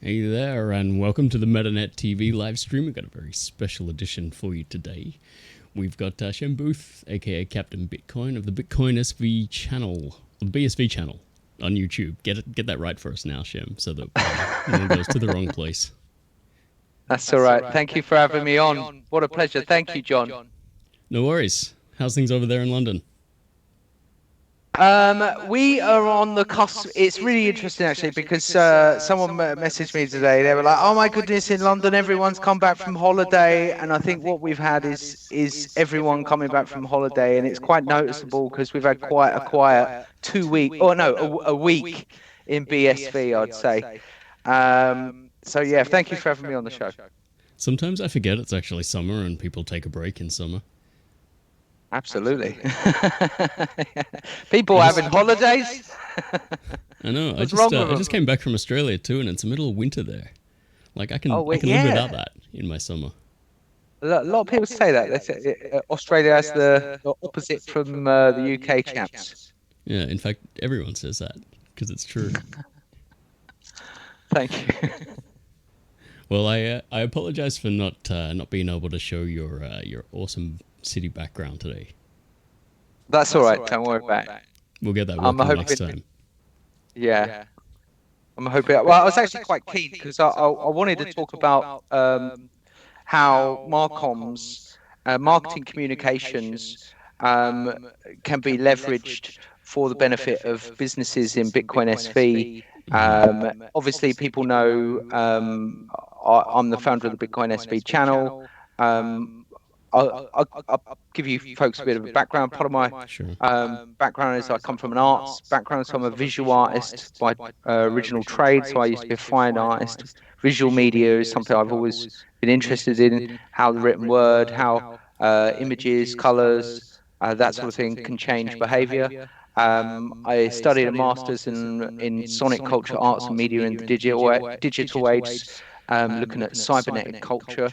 Hey there, and welcome to the MetanetTV live stream. We've got a very special edition for you today. We've got Shem Booth, aka Captain Bitcoin of the BSV Channel, the BSV Channel on YouTube. Get that right for us now, Shem, so that no one goes to the wrong place. That's all right. Thank you for having me on. What a pleasure. Thank you, John. No worries. How's things over there in London? We are on the cusp. It's really interesting, actually, because someone messaged me today. They were like, "Oh my goodness, in London, everyone's come back from holiday." And I think what we've had is everyone coming back from holiday, and it's quite noticeable because we've had quite a quiet 2 week, or no, a week in BSV, I'd say. So yeah, thank you for having me on the show. Sometimes I forget it's actually summer and people take a break in summer. Absolutely. People having holidays. I know. I just came back from Australia too, and it's the middle of winter there. Like I can live without that in my summer. A lot of people say that. They say Australia has the opposite from the UK chaps. Yeah, in fact, everyone says that because it's true. Thank you. Well, I apologize for not being able to show your awesome city background today. That's all right. Don't worry about it. We'll get that working next time. Yeah. I'm hoping. Well, I was actually quite keen because I wanted to talk about how Marcom's marketing communications can be leveraged for the benefit of businesses in Bitcoin SV. Obviously, people know I'm the founder of the Bitcoin SV channel. I'll give you folks a bit of a background. Part of my background is I come from an arts background, so I'm a visual artist by original trade. So I used to be a fine artist. Visual media is something I've always been interested in, how the written word, how images, colors, that sort of thing can change behavior. I studied a master's in sonic culture, arts and media in the digital age, looking at cybernetic culture.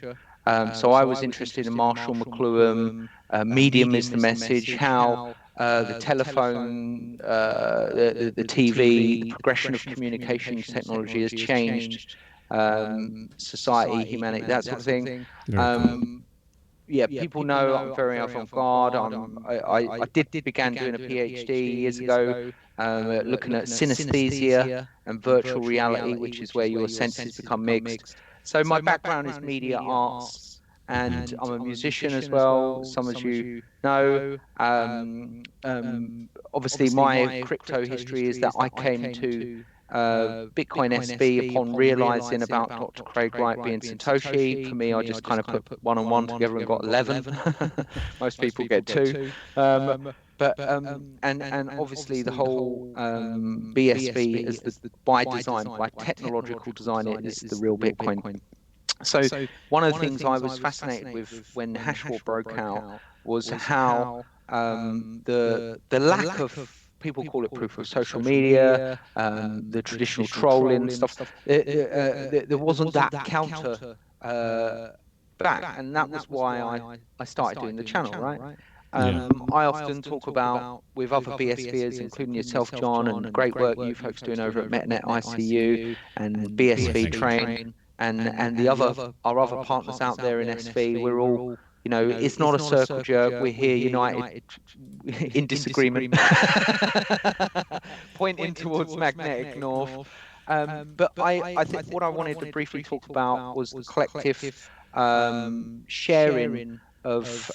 So I was interested in Marshall McLuhan, medium is the message, how the telephone, the TV, the progression of communications technology has changed society, humanity, that sort of thing. Yeah, people know I'm very avant-garde. I began doing a PhD years ago, looking at synesthesia and virtual reality, which is where your senses become mixed. So my background is media arts, and I'm a musician as well, some of you know. Obviously, my crypto history is that I came to Bitcoin SV upon realizing about Dr. Craig Wright being Satoshi. For me, I just kind of put one and one together and got 11. Most people get 2. and obviously the whole BSV as the by design, by technological design, it is the real Bitcoin. So one of the things I was fascinated with when hash war broke out was how the lack of, people call it proof of social media, the traditional trolling stuff. There wasn't that counter back, and that was why I started doing the channel, right? I often talk about with other BSVers, including yourself, John, and the great work you folks doing over at MetanetTV ICU and BSV Train, and our other partners out there in SV. We're all, it's not a circle jerk. We're here united in disagreement, pointing towards magnetic north. But I think what I wanted to briefly talk about was the collective sharing of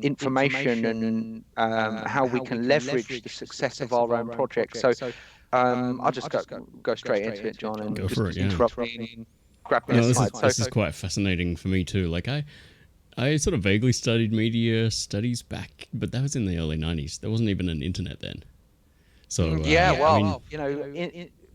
information and how we can leverage the success of our own projects. So I'll just go straight into it, John, and just interrupt me and grab me a slide. This is quite fascinating for me too. Like I sort of vaguely studied media studies back, but that was in the early 90s. There wasn't even an internet then. So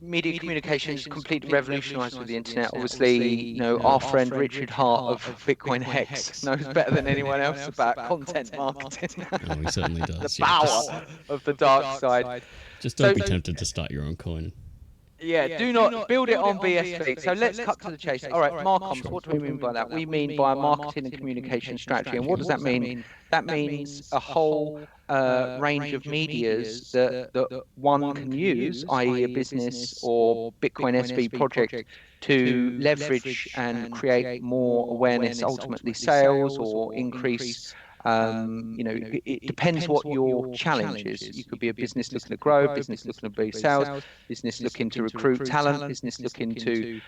media communications completely revolutionized with the internet. Obviously, our friend Richard Hart of Bitcoin Hex knows better than anyone else about content marketing. Oh, he certainly does. The power of the dark side. Just don't be tempted to start your own coin. Yeah, do not build it on BSV. So let's cut to the chase. All right, Marcoms, what do we mean by that? We mean by a marketing and communication strategy. And what does that mean? That means a whole range of medias that one can use, i.e. a business or Bitcoin SV project, to leverage and create more awareness, ultimately sales, or increase. It depends what your challenge is. You could be a business looking to grow, business looking to boost sales, business looking to recruit talent, business looking to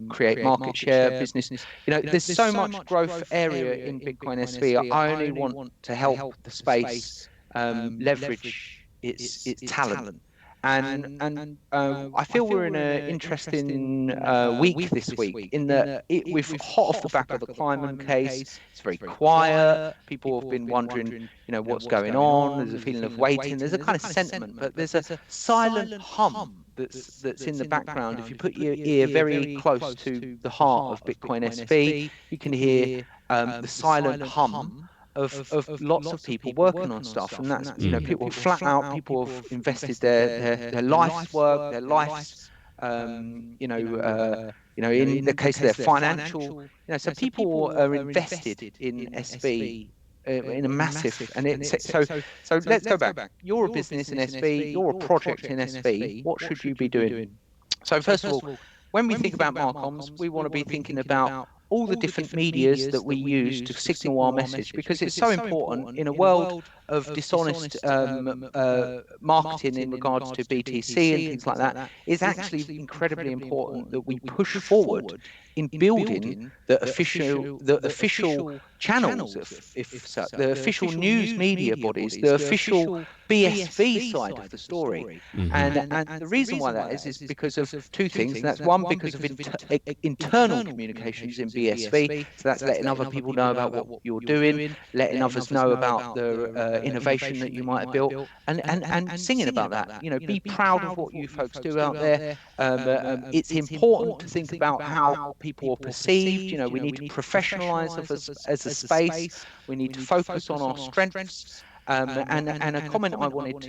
create market share, business. There's so much growth area in Bitcoin SV. I only want to help the space leverage its talent. And I feel we're in an interesting week this week, in that we've hot off the back of the Kleiman case. It's very quiet. People have been wondering, what's going on. There's a feeling of waiting. There's a kind of sentiment, but there's a silent hum that's in the background. If you put your ear very close to the heart of Bitcoin SV, you can hear the silent hum of lots of people working on stuff, and that's people flat out, people have invested their life's work, their life's in the case of their financial, so people are invested in SV in a massive, and it's so let's go back. You're a business in SV, you're a project in SV. What should you be doing? So first of all, when we think about Marcoms, we want to be thinking about all the different medias that we use to signal our message, because it's so important in a world of dishonest marketing in regards to BTC and things like that. It's actually incredibly important that we push forward in building the official channels, the official news media bodies, the official BSV side of the story. And the reason why that is because of two things. And that's one, because of internal communications in BSV. So that's letting other people know about what you're doing, letting others know about the innovation that you might have built, and singing about that. Be proud of what you folks do out there. It's important to think about how people are perceived. We need to professionalize as a space. We need to focus on our strengths. And a comment I wanted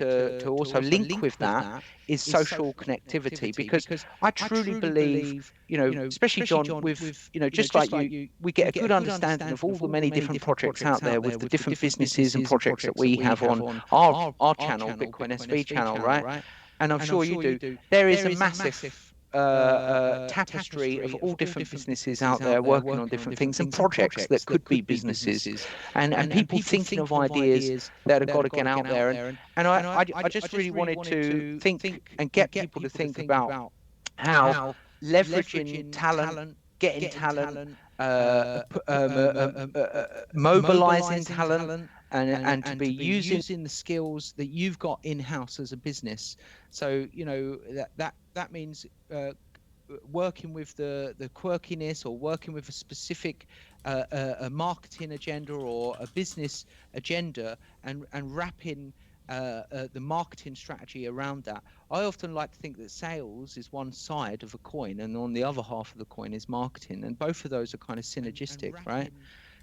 to also link with that is social connectivity, because I truly believe, especially John, with just like you, we get a good understanding of all the many different projects out there with the different businesses and projects that we have on our channel, Bitcoin SV channel, right? And I'm sure you do. There is a massive tapestry of all different businesses out there working on different things and projects that could be businesses, and people thinking of ideas that have got to get out there. And I just really wanted to think and get people to think about how leveraging talent, getting talent, mobilizing talent, and to be using the skills that you've got in-house as a business. So that means working with the quirkiness or working with a specific a marketing agenda or a business agenda and wrapping the marketing strategy around that. I often like to think that sales is one side of a coin, and on the other half of the coin is marketing, and both of those are kind of synergistic, right?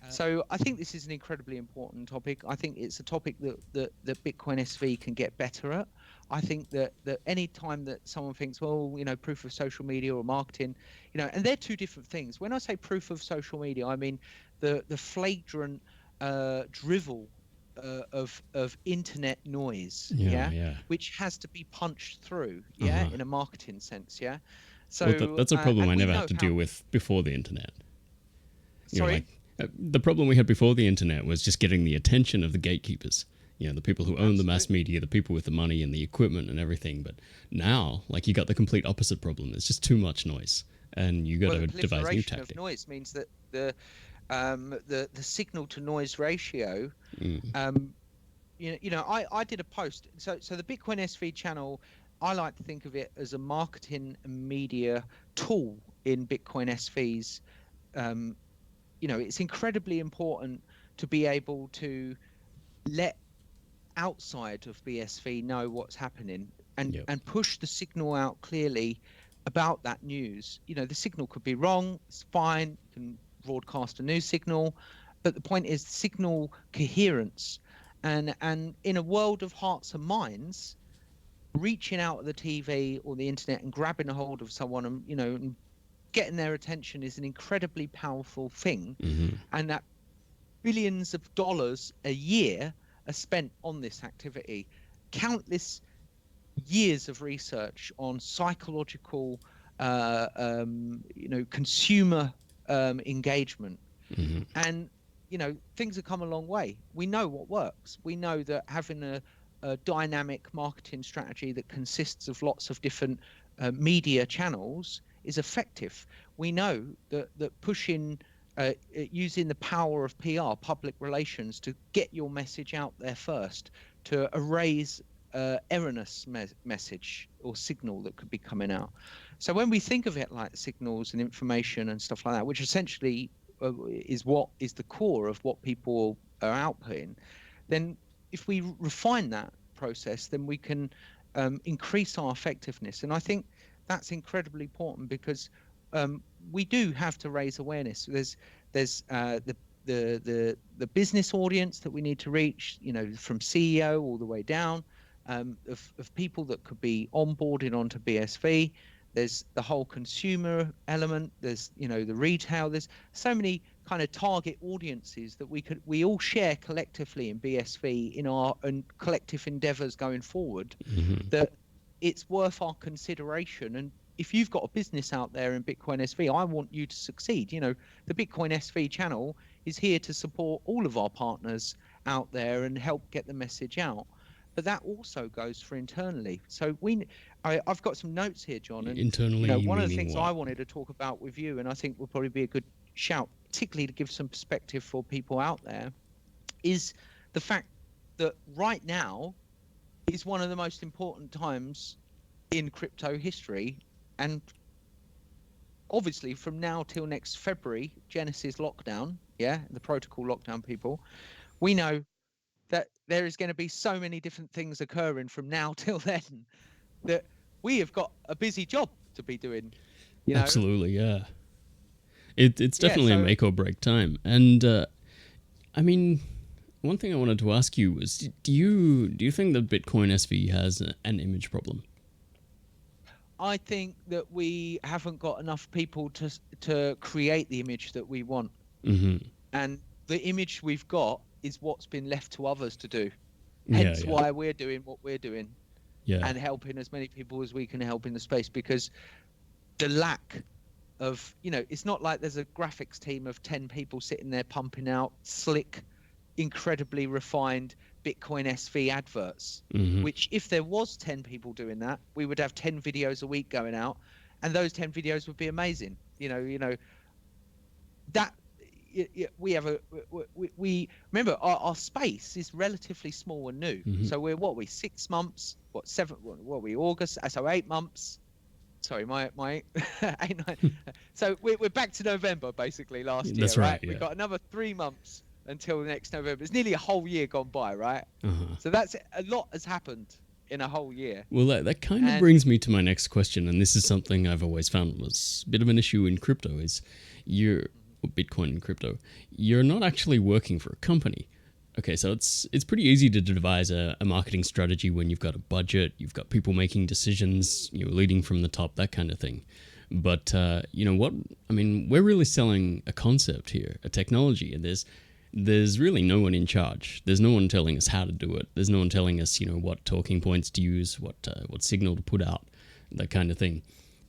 So I think this is an incredibly important topic. I think it's a topic that Bitcoin SV can get better at. I think that any time that someone thinks, well, proof of social media or marketing, and they're two different things. When I say proof of social media, I mean the flagrant drivel of internet noise, which has to be punched through, in a marketing sense, So well, that's a problem I never had to deal with before the internet. Sorry? The problem we had before the internet was just getting the attention of the gatekeepers. The people who own the mass media, the people with the money and the equipment and everything. But now, you got the complete opposite problem. It's just too much noise, and you got to devise new tactics. Of noise means that the signal to noise ratio. I did a post. So the Bitcoin SV channel, I like to think of it as a marketing and media tool in Bitcoin SV's. It's incredibly important to be able to let outside of BSV know what's happening and push the signal out clearly about that news. The signal could be wrong. It's fine. You can broadcast a new signal, but the point is signal coherence. And in a world of hearts and minds, reaching out at the TV or the internet and grabbing a hold of someone and getting their attention is an incredibly powerful thing, and that billions of dollars a year are spent on this activity. Countless years of research on psychological, consumer engagement, and things have come a long way. We know what works. We know that having a dynamic marketing strategy that consists of lots of different media channels is effective. We know that pushing, using the power of PR, public relations, to get your message out there first, to erase erroneous message or signal that could be coming out. So when we think of it like signals and information and stuff like that, which essentially is the core of what people are outputting, then if we refine that process, then we can increase our effectiveness. And I think that's incredibly important, because we do have to raise awareness. There's the business audience that we need to reach, from CEO all the way down, of people that could be onboarded onto BSV. There's the whole consumer element. There's the retail. There's so many kind of target audiences that we all share collectively in BSV in our collective endeavors going forward, that it's worth our consideration. And if you've got a business out there in Bitcoin SV, I want you to succeed. The Bitcoin SV channel is here to support all of our partners out there and help get the message out. But that also goes for internally. So I've got some notes here, John. And internally, one of the things I wanted to talk about with you, and I think will probably be a good shout, particularly to give some perspective for people out there, is the fact that right now is one of the most important times in crypto history. And obviously from now till next February, Genesis lockdown, the protocol lockdown, people, we know that there is going to be so many different things occurring from now till then that we have got a busy job to be doing. Absolutely, yeah. It's definitely a make or break time. And I mean, one thing I wanted to ask you was, do you think that Bitcoin SV has an image problem? I think that we haven't got enough people to create the image that we want. And the image we've got is what's been left to others to do. Hence why we're doing what we're doing, and helping as many people as we can help in the space, because the lack of, it's not like there's a graphics team of 10 people sitting there pumping out slick, incredibly refined Bitcoin SV adverts, which if there was 10 people doing that, we would have 10 videos a week going out, and those 10 videos would be amazing. That we have we remember our space is relatively small and new. So we're 6 months, 7, August, so 8 months. Sorry, my so we're back to November basically last year, That's right. We've got another 3 months until next November. It's nearly a whole year gone by, right? Uh-huh. So that's a lot has happened in a whole year. Well, that kind of brings me to my next question, and this is something I've always found was a bit of an issue in crypto, is Bitcoin and crypto, you're not actually working for a company. Okay, so it's pretty easy to devise a marketing strategy when you've got a budget, you've got people making decisions, leading from the top, that kind of thing. But we're really selling a concept here, a technology, and there's really no one in charge. There's no one telling us how to do it. There's no one telling us, what talking points to use, what signal to put out, that kind of thing.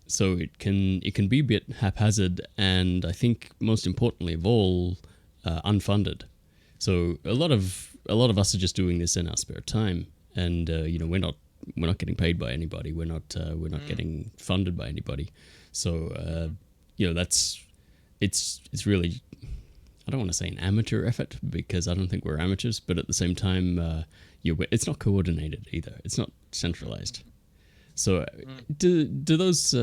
So it can be a bit haphazard, and I think most importantly of all, unfunded. So a lot of us are just doing this in our spare time, and we're not getting paid by anybody. We're not getting funded by anybody. So it's really, I don't want to say an amateur effort, because I don't think we're amateurs, but at the same time, it's not coordinated either. It's not centralized. So do those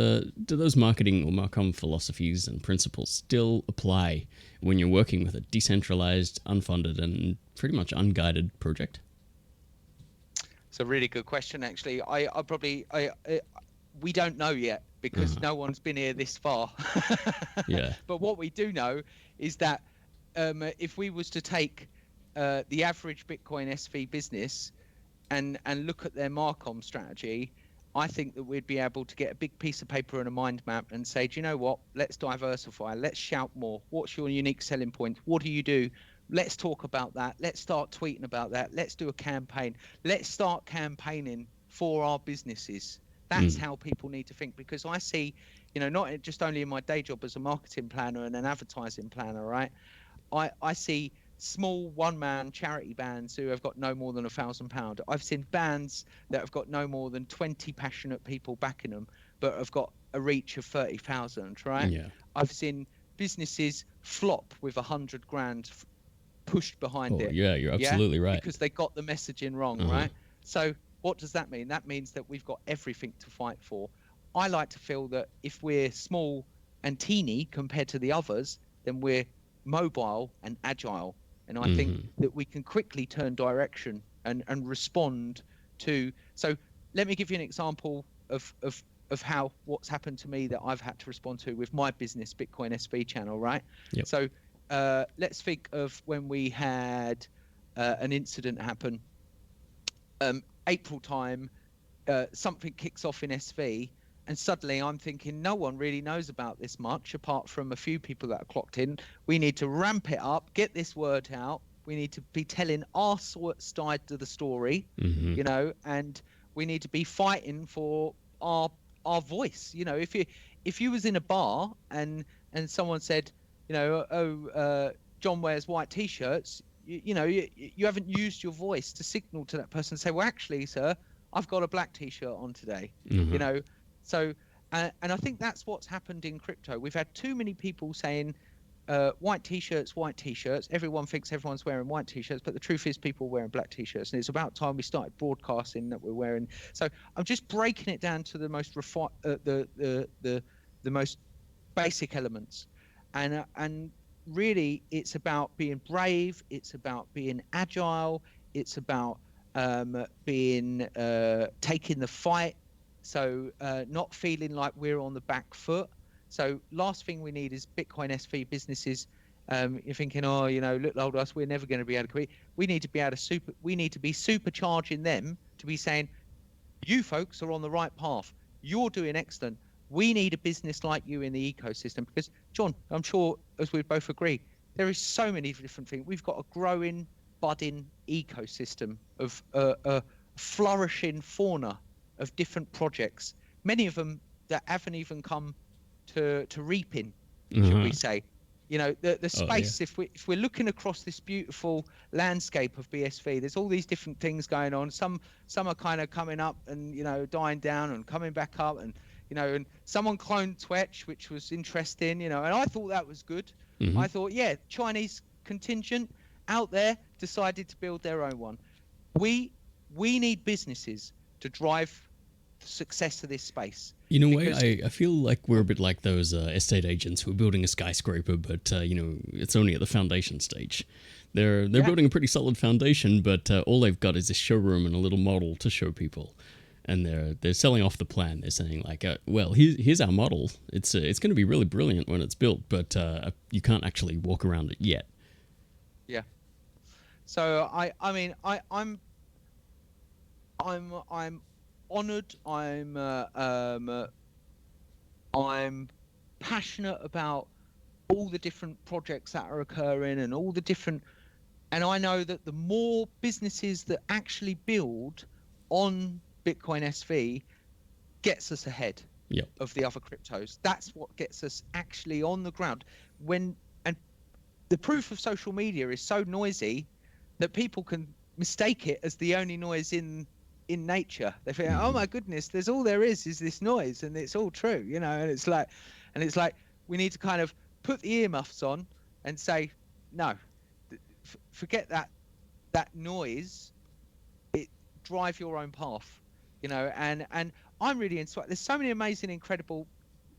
marketing or Marcom philosophies and principles still apply when you're working with a decentralized, unfunded, and pretty much unguided project? It's a really good question, actually. We don't know yet, because no one's been here this far. Yeah. But what we do know is that if we was to take the average Bitcoin SV business and look at their Marcom strategy, I think that we'd be able to get a big piece of paper and a mind map and say, do you know what? Let's diversify. Let's shout more. What's your unique selling point? What do you do? Let's talk about that. Let's start tweeting about that. Let's do a campaign. Let's start campaigning for our businesses. That's how people need to think, because I see, not just only in my day job as a marketing planner and an advertising planner, right? I see small one-man charity bands who have got no more than £1,000. I've seen bands that have got no more than 20 passionate people backing them, but have got a reach of 30,000, right? Yeah. I've seen businesses flop with 100 grand pushed behind it. Yeah, you're absolutely right. Because they got the messaging wrong, right? So what does that mean? That means that we've got everything to fight for. I like to feel that if we're small and teeny compared to the others, then we're mobile and agile. And I think that we can quickly turn direction and respond to. So let me give you an example of how what's happened to me that I've had to respond to with my business, Bitcoin SV Channel, right? Yep. So let's think of when we had an incident happen. April time, something kicks off in SV, and suddenly I'm thinking no one really knows about this much apart from a few people that are clocked in. We need to ramp it up, get this word out. We need to be telling our side of the story, and we need to be fighting for our voice. If you was in a bar and someone said, John wears white t-shirts, you haven't used your voice to signal to that person and say, well, actually, sir, I've got a black t-shirt on today. So and I think that's what's happened in crypto. We've had too many people saying white t-shirts. Everyone thinks everyone's wearing white t-shirts, but the truth is people are wearing black t-shirts, and it's about time we started broadcasting that we're wearing. So I'm just breaking it down to the most the most basic elements, and really it's about being brave, it's about being agile, it's about being taking the fight. So not feeling like we're on the back foot. So last thing we need is Bitcoin SV businesses. You're thinking, look old us, we're never going to be able to compete. We need to be able to we need to be supercharging them to be saying, you folks are on the right path. You're doing excellent. We need a business like you in the ecosystem, because John, I'm sure as we both agree, there is so many different things. We've got a growing, budding ecosystem of a flourishing fauna of different projects, many of them that haven't even come to reaping, should we say. The space, if we're looking across this beautiful landscape of BSV, there's all these different things going on. Some are kind of coming up and dying down and coming back up, and and someone cloned Twitch, which was interesting, and I thought that was good. I thought, Chinese contingent out there decided to build their own one. We need businesses to drive the success of this space. In a way, I feel like we're a bit like those estate agents who are building a skyscraper, but it's only at the foundation stage. They're building a pretty solid foundation, but all they've got is a showroom and a little model to show people, and they're selling off the plan. They're saying like, well, here's our model. It's going to be really brilliant when it's built, but you can't actually walk around it yet. Yeah. So I'm honoured. I'm passionate about all the different projects that are occurring and all the different. And I know that the more businesses that actually build on Bitcoin SV gets us ahead of the other cryptos. That's what gets us actually on the ground. And the proof of social media is so noisy that people can mistake it as the only noise in nature. They think, oh my goodness, there's all there is this noise, and it's all true, and it's like we need to kind of put the earmuffs on and say, no, forget that noise. Drive your own path, and I'm really inspired. There's so many amazing, incredible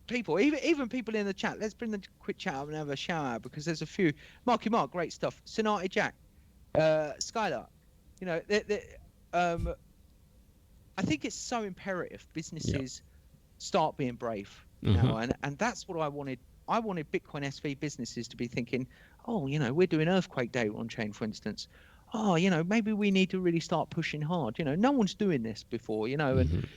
people, even people in the chat. Let's bring the quick chat up and have a shout out, because there's a few. Marky Mark, great stuff. Sonati Jack, Skylark, I think it's so imperative businesses start being brave, and that's what I wanted. I wanted Bitcoin SV businesses to be thinking, oh, we're doing earthquake data on chain, for instance. Oh, maybe we need to really start pushing hard. No one's doing this before, and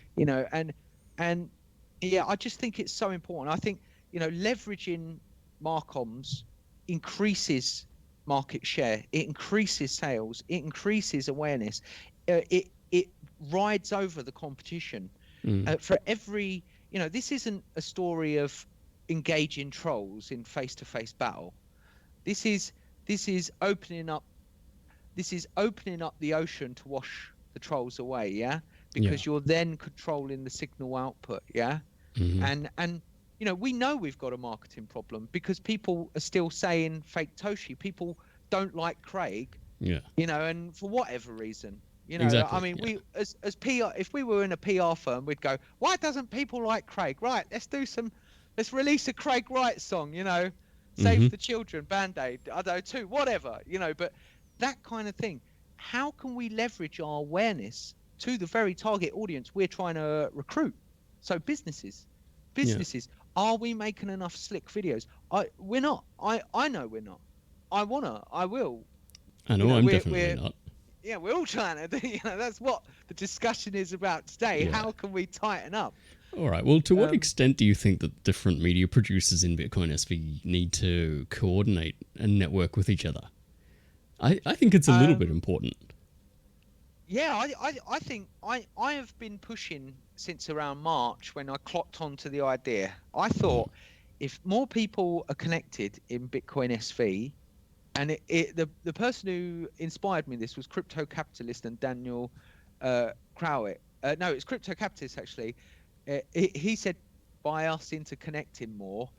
I just think it's so important. I think, leveraging Marcoms increases market share. It increases sales. It increases awareness. It rides over the competition. For every, this isn't a story of engaging trolls in face-to-face battle. This is opening up the ocean to wash the trolls away, because you're then controlling the signal output, and we know we've got a marketing problem because people are still saying fake Toshi. People don't like Craig, and for whatever reason, Exactly, I mean, we as PR, if we were in a PR firm, we'd go, why doesn't people like Craig? Right, let's release a Craig Wright song, Save the Children, Band-Aid, I don't know, too, whatever, but that kind of thing. How can we leverage our awareness to the very target audience we're trying to recruit? So businesses, are we making enough slick videos? We're not. I know we're not. I will. I know I'm definitely not. Yeah, we're all trying to do, that's what the discussion is about today. How can we tighten up? All right. Well, to what extent do you think that different media producers in Bitcoin SV need to coordinate and network with each other? I think it's a little bit important. Yeah, I think I have been pushing since around March when I clocked onto the idea. I thought if more people are connected in Bitcoin SV, and the person who inspired me this was crypto capitalist and Daniel Crowett. No, it's crypto capitalist actually. He said by us interconnecting more,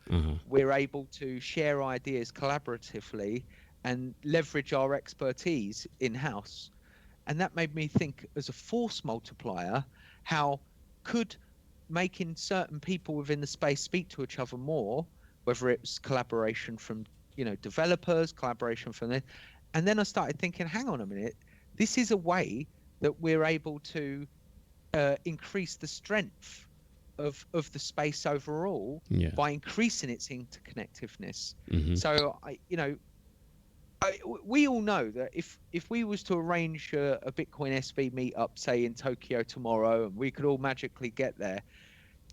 we're able to share ideas collaboratively and leverage our expertise in-house. And that made me think, as a force multiplier, how could making certain people within the space speak to each other more, whether it's collaboration from developers, collaboration from this. And then I started thinking, hang on a minute, this is a way that we're able to increase the strength of the space overall by increasing its interconnectiveness. So we all know that if we was to arrange a Bitcoin SV meetup, say in Tokyo tomorrow, and we could all magically get there,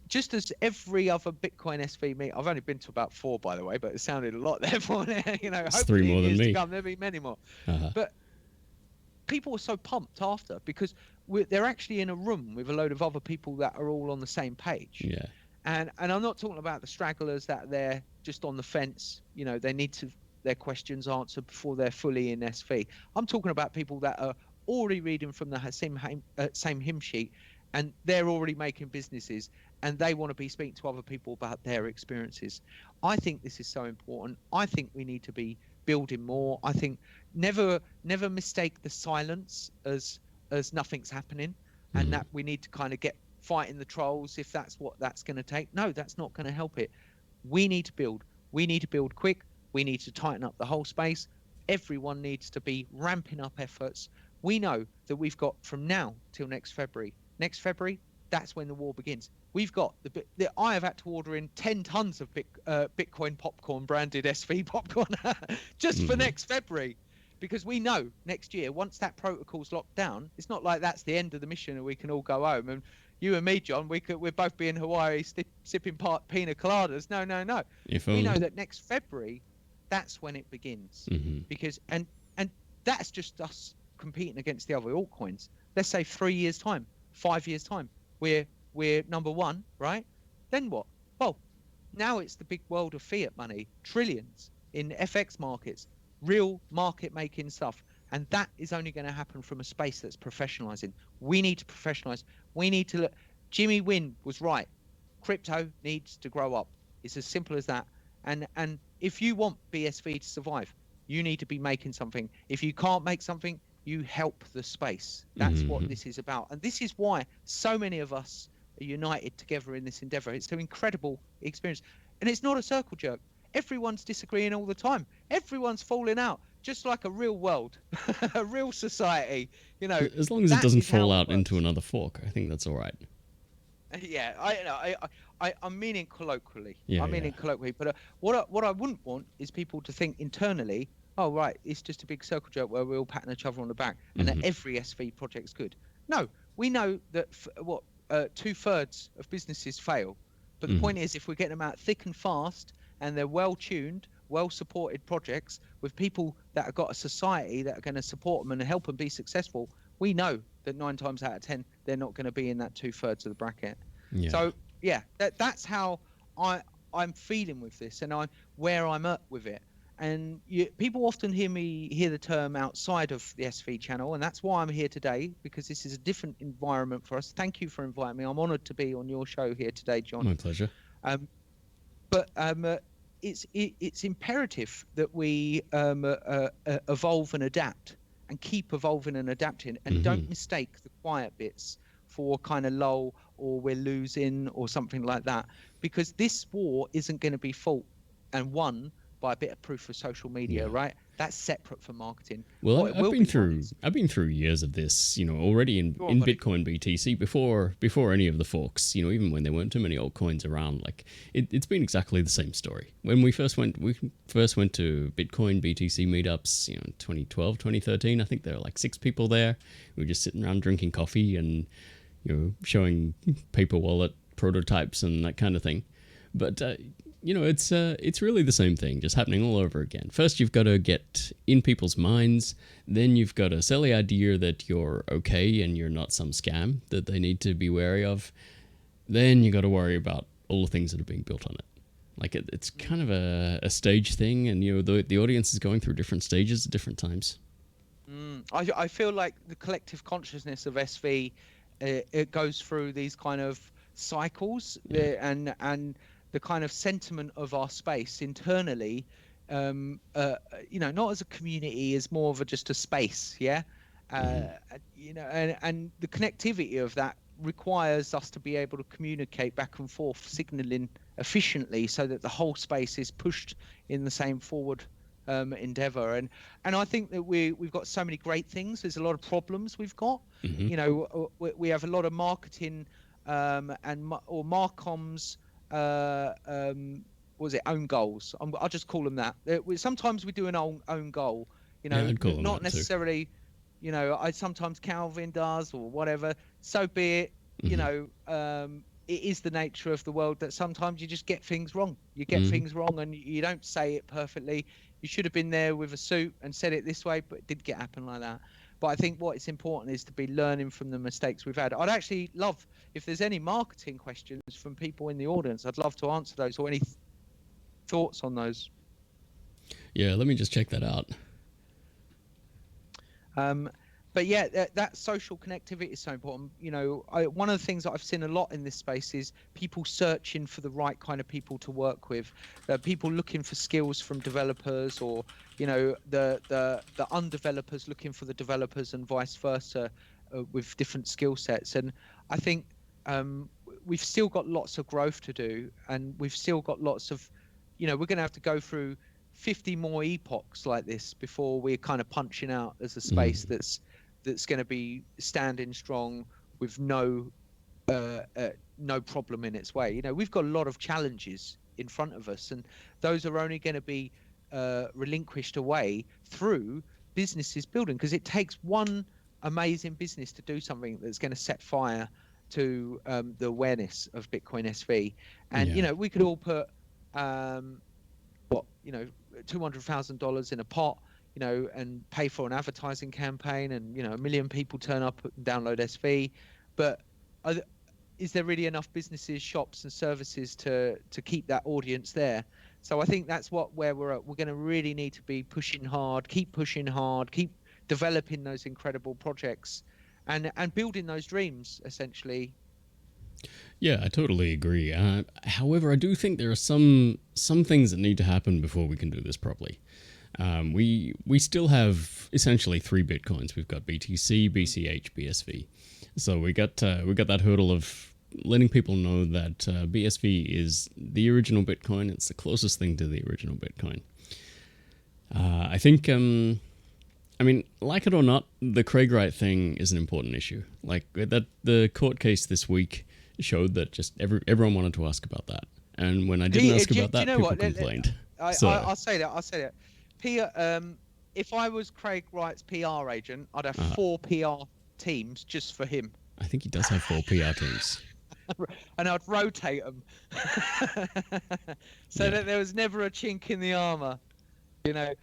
just as every other Bitcoin SV meet, I've only been to about 4, by the way, but it sounded a lot there for there. It's 3 more than me. There'll be many more. But people are so pumped after because they're actually in a room with a load of other people that are all on the same page. And I'm not talking about the stragglers that are there just on the fence. They need their questions answered before they're fully in SV. I'm talking about people that are already reading from the same hymn sheet, and they're already making businesses, and they want to be speaking to other people about their experiences. I think this is so important. I think we need to be building more. I think never mistake the silence as nothing's happening, and that we need to kind of get fighting the trolls if that's what that's going to take. No, that's not going to help it. We need to build. We need to build quick. We need to tighten up the whole space. Everyone needs to be ramping up efforts. We know that we've got from now till next February. Next February, that's when the war begins. We've got I have had to order in 10 tons of Bitcoin popcorn, branded SV popcorn, just for next February, because we know next year, once that protocol's locked down, it's not like that's the end of the mission and we can all go home. And you and me, John, we'd both be in Hawaii sipping pina coladas. No. We know that next February, that's when it begins, because and that's just us competing against the other altcoins. Let's say 3 years time, 5 years time, we're number one, right? Then what? Well, now it's the big world of fiat money, trillions in FX markets, real market making stuff, and that is only going to happen from a space that's professionalizing. We need to professionalize. We need to look. Jimmy Wynn was right. Crypto needs to grow up. It's as simple as that. And if you want BSV to survive, you need to be making something. If you can't make something, you help the space. That's what this is about. And this is why so many of us are united together in this endeavor. It's an incredible experience. And it's not a circle jerk. Everyone's disagreeing all the time. Everyone's falling out, just like a real world, a real society. You know, as long as it doesn't fall out into another fork, I think that's all right. Yeah, I'm meaning colloquially. Colloquially. But what I wouldn't want is people to think internally, oh, right, it's just a big circle jerk where we're all patting each other on the back and that every SV project's good. No, we know that 2/3 of businesses fail. But the point is, if we're getting them out thick and fast and they're well-tuned, well-supported projects with people that have got a society that are going to support them and help them be successful, we know that 9 times out of 10, they're not going to be in that 2/3 of the bracket. Yeah. So, yeah, that's how I'm feeling with this, and where I'm at with it. And people often hear the term outside of the SV channel, and that's why I'm here today, because this is a different environment for us. Thank you for inviting me. I'm honoured to be on your show here today, John. My pleasure. But it's imperative that we evolve and adapt, and keep evolving and adapting, and don't mistake the quiet bits for kind of lull or we're losing or something like that, because this war isn't going to be fought and won by a bit of proof of social media, right? That's separate from marketing. Well, I've been through years of this, you know, already in Bitcoin BTC before any of the forks, you know, even when there weren't too many altcoins around. Like it's been exactly the same story. When we first went to Bitcoin BTC meetups, you know, 2012, 2013, I think there were like 6 people there. We were just sitting around drinking coffee and, you know, showing paper wallet prototypes and that kind of thing. But you know, it's really the same thing, just happening all over again. First, you've got to get in people's minds. Then you've got to sell the idea that you're okay and you're not some scam that they need to be wary of. Then you got to worry about all the things that are being built on it. Like it's kind of a stage thing, and you know the audience is going through different stages at different times. I feel like the collective consciousness of SV, it goes through these kind of cycles, and the kind of sentiment of our space internally, you know, not as a community, as more of just a space, you know, and the connectivity of that requires us to be able to communicate back and forth, signaling efficiently so that the whole space is pushed in the same forward endeavor. And I think that we've got so many great things. There's a lot of problems we've got. You know, we have a lot of marketing or Marcoms, was it own goals? I'll just call them that. Sometimes we do an own goal, you know, not necessarily too. You know, sometimes Calvin does or whatever, so be it. You know, it is the nature of the world that sometimes you just get things wrong. You get things wrong and you don't say it perfectly. You should have been there with a suit and said it this way, but it did happen like that. But I think what is important is to be learning from the mistakes we've had. I'd actually love, if there's any marketing questions from people in the audience, I'd love to answer those, or any thoughts on those. Yeah, let me just check that out. But yeah, that social connectivity is so important. You know, one of the things that I've seen a lot in this space is people searching for the right kind of people to work with. People looking for skills from developers, or you know, the undevelopers looking for the developers, and vice versa, with different skill sets. And I think we've still got lots of growth to do, and we've still got lots of, we're going to have to go through 50 more epochs like this before we're kind of punching out as a space that's going to be standing strong with no problem in its way. We've got a lot of challenges in front of us, and those are only going to be relinquished away through businesses building, because it takes one amazing business to do something that's going to set fire to the awareness of Bitcoin SV. And we could all put $200,000 in a pot, and pay for an advertising campaign, and 1 million people turn up and download SV, but is there really enough businesses, shops and services to keep that audience there? So I think that's where we're at. We're going to really need to be pushing hard, keep developing those incredible projects, and building those dreams, essentially. Yeah, I totally agree. However, I do think there are some things that need to happen before we can do this properly. We still have essentially 3 Bitcoins. We've got BTC, BCH, BSV. So we got that hurdle of letting people know that BSV is the original Bitcoin. It's the closest thing to the original Bitcoin. I think, like it or not, the Craig Wright thing is an important issue. Like that, the court case this week showed that just everyone wanted to ask about that. And when I didn't ask about that, people complained. I'll say that. If I was Craig Wright's PR agent, I'd have 4 PR teams just for him. I think he does have 4 PR teams. And I'd rotate them so that there was never a chink in the armor. The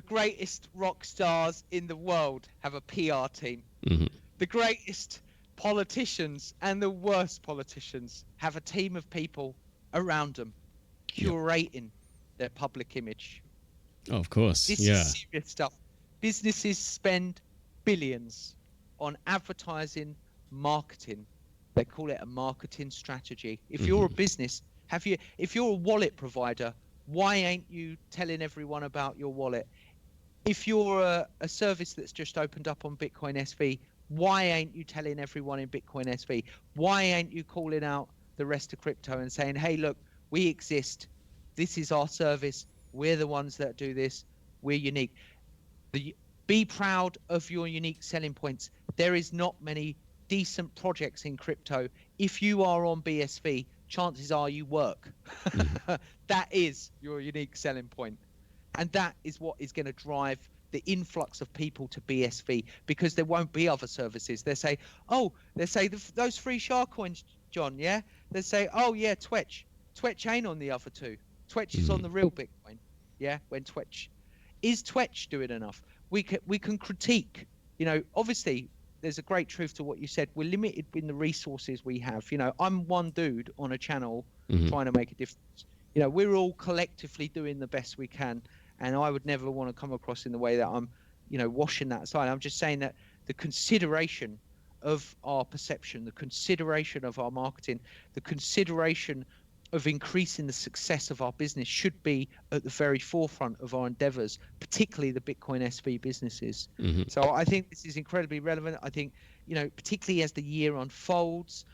greatest rock stars in the world have a PR team. Mm-hmm. The greatest politicians and the worst politicians have a team of people around them curating their public image. Oh, of course. This is serious stuff. Businesses spend billions on advertising, marketing. They call it a marketing strategy. If you're a business, if you're a wallet provider, why ain't you telling everyone about your wallet? If you're a service that's just opened up on Bitcoin SV, why ain't you telling everyone in Bitcoin SV? Why ain't you calling out the rest of crypto and saying, hey, look, we exist. This is our service. We're the ones that do this. We're unique. Be proud of your unique selling points. There is not many decent projects in crypto. If you are on BSV, chances are you work. That is your unique selling point. And that is what is going to drive the influx of people to BSV, because there won't be other services. They say those free SHA coins, John, yeah? They say, oh, yeah, Twitch. Twitch ain't on the other 2. Twitch is on the real Bitcoin, yeah? Is Twitch doing enough? We can critique, obviously there's a great truth to what you said. We're limited in the resources we have. I'm one dude on a channel trying to make a difference. We're all collectively doing the best we can, and I would never want to come across in the way that I'm, washing that aside. I'm just saying that the consideration of our perception, the consideration of our marketing, the consideration of increasing the success of our business should be at the very forefront of our endeavors, particularly the Bitcoin SV businesses. So I think this is incredibly relevant. I think, particularly as the year unfolds,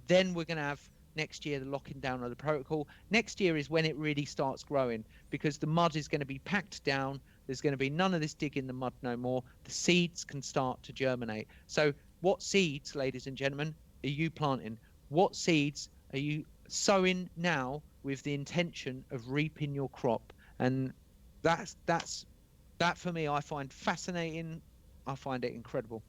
then we're going to have next year the locking down of the protocol. Next year is when it really starts growing, because the mud is going to be packed down. There's going to be none of this dig in the mud no more. The seeds can start to germinate. So what seeds, ladies and gentlemen, are you planting? What seeds are you sowing now with the intention of reaping your crop? And that for me, I find fascinating. I find it incredible.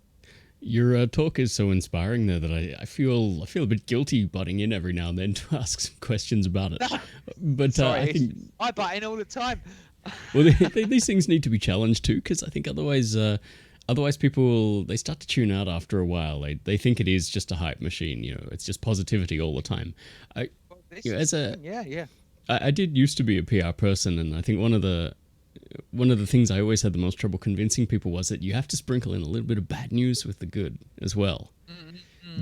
Your talk is so inspiring there that I feel a bit guilty butting in every now and then to ask some questions about it. But sorry, I think I butt in all the time. Well, these things need to be challenged too, because I think otherwise people they start to tune out after a while. They think it is just a hype machine. It's just positivity all the time. I did used to be a PR person, and I think one of the things I always had the most trouble convincing people was that you have to sprinkle in a little bit of bad news with the good as well,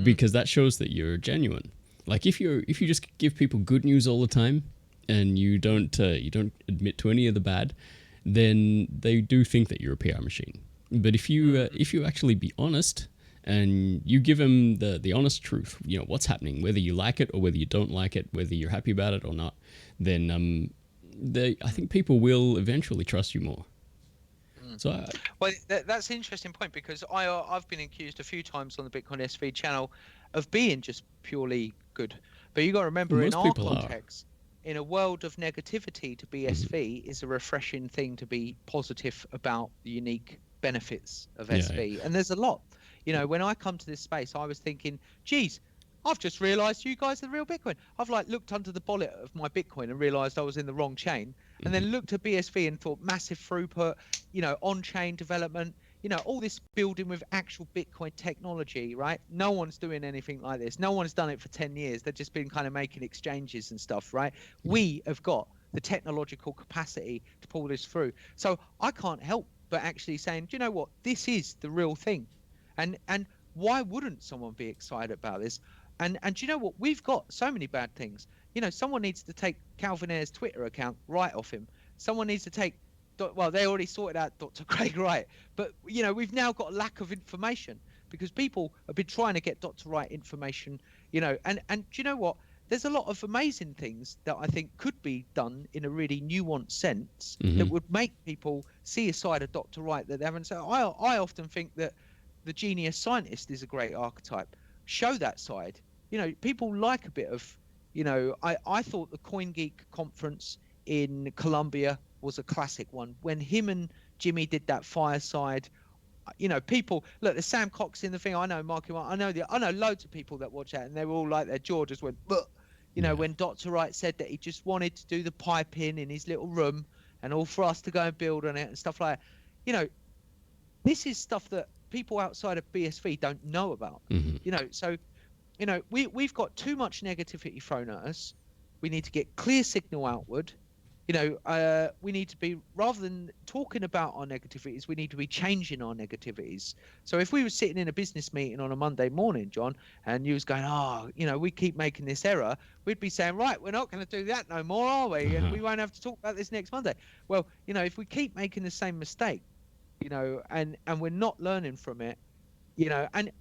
because that shows that you're genuine. Like if you just give people good news all the time and you don't admit to any of the bad, then they do think that you're a PR machine. But if you actually be honest and you give them the honest truth, what's happening, whether you like it or whether you don't like it, whether you're happy about it or not, then I think people will eventually trust you more. So well, that's an interesting point, because I've been accused a few times on the Bitcoin SV channel of being just purely good. But you got to remember, in our context, in a world of negativity, to BSV is a refreshing thing to be positive about the unique benefits of SV. Yeah. And there's a lot. When I come to this space, I was thinking, geez, I've just realized you guys are the real Bitcoin. I've looked under the bonnet of my Bitcoin and realized I was in the wrong chain, and then looked at BSV and thought massive throughput, on-chain development, all this building with actual Bitcoin technology, right? No one's doing anything like this. No one's done it for 10 years. They've just been kind of making exchanges and stuff, right? We have got the technological capacity to pull this through. So I can't help but actually saying, do you know what? This is the real thing. And why wouldn't someone be excited about this? And do you know what? We've got so many bad things. Someone needs to take Calvin Ayre's Twitter account right off him. Someone needs to take, well, they already sorted out Dr. Craig Wright. But, we've now got a lack of information, because people have been trying to get Dr. Wright information, and do you know what? There's a lot of amazing things that I think could be done in a really nuanced sense that would make people see a side of Dr. Wright that they haven't. So I often think that the genius scientist is a great archetype. Show that side. People like a bit of, I thought the CoinGeek conference in Colombia was a classic one. When him and Jimmy did that fireside, people look. There's Sam Cox in the thing. I know Marky Mark. I know loads of people that watch that, and they were all like, their jaw just went. When Dr. Wright said that he just wanted to do the pipe in his little room, and all for us to go and build on it and stuff like that. This is stuff that people outside of BSV don't know about. So. We've got too much negativity thrown at us. We need to get clear signal outward. We need to be, rather than talking about our negativities, we need to be changing our negativities. So if we were sitting in a business meeting on a Monday morning, John, and you was going, we keep making this error, we'd be saying, right, we're not going to do that no more, are we? And we won't have to talk about this next Monday. Well, if we keep making the same mistake, and we're not learning from it, and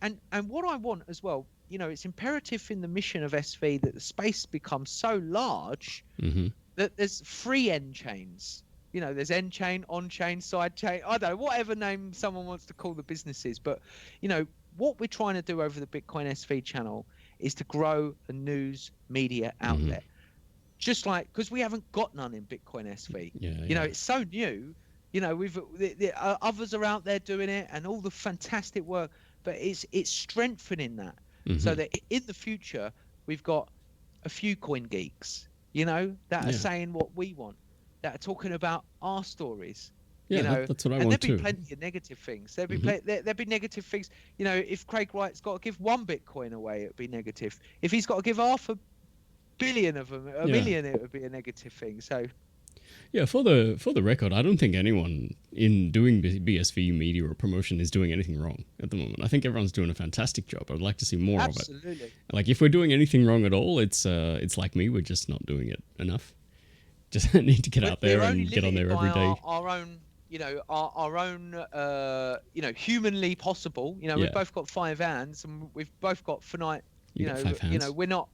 what I want as well, it's imperative in the mission of SV that the space becomes so large that there's 3 end chains. There's end chain, on chain, side chain. I don't know, whatever name someone wants to call the businesses. But, what we're trying to do over the Bitcoin SV channel is to grow a news media outlet. Just like, because we haven't got none in Bitcoin SV. It's so new. Others are out there doing it and all the fantastic work, but it's strengthening that. So that in the future, we've got a few coin geeks, that are saying what we want, that are talking about our stories. That's what I want and there'll too. be plenty of negative things. There'll be negative things. If Craig Wright's got to give 1 Bitcoin away, it'd be negative. If he's got to give 500 million of them, million, it would be a negative thing. So. Yeah, for the record, I don't think anyone in doing BSV media or promotion is doing anything wrong at the moment. I think everyone's doing a fantastic job. I'd like to see more of it. Absolutely. Like, if we're doing anything wrong at all, it's like me, we're just not doing it enough. Just need to get out there and get on there every day. Our own, our own, humanly possible. We've both got 5 hands, and we've both got finite. Got 5 hands? We're not.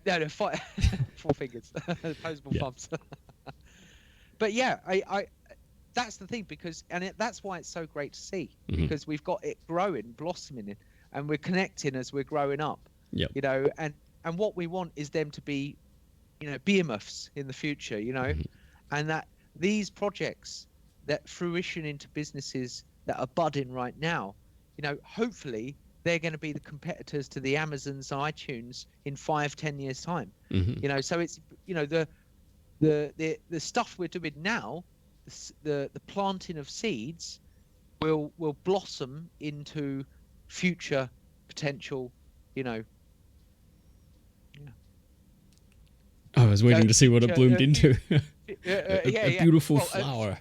No, 4 fingers, opposable thumbs. But yeah, I that's the thing, because that's why it's so great to see, because we've got it growing, blossoming, and we're connecting as we're growing up. And what we want is them to be, behemoths in the future, and that these projects that fruition into businesses that are budding right now, hopefully they're going to be the competitors to the Amazons, iTunes in 5-10 years time. So it's the stuff we're doing now, the planting of seeds will blossom into future potential, I was waiting to see what it bloomed into. a beautiful flower.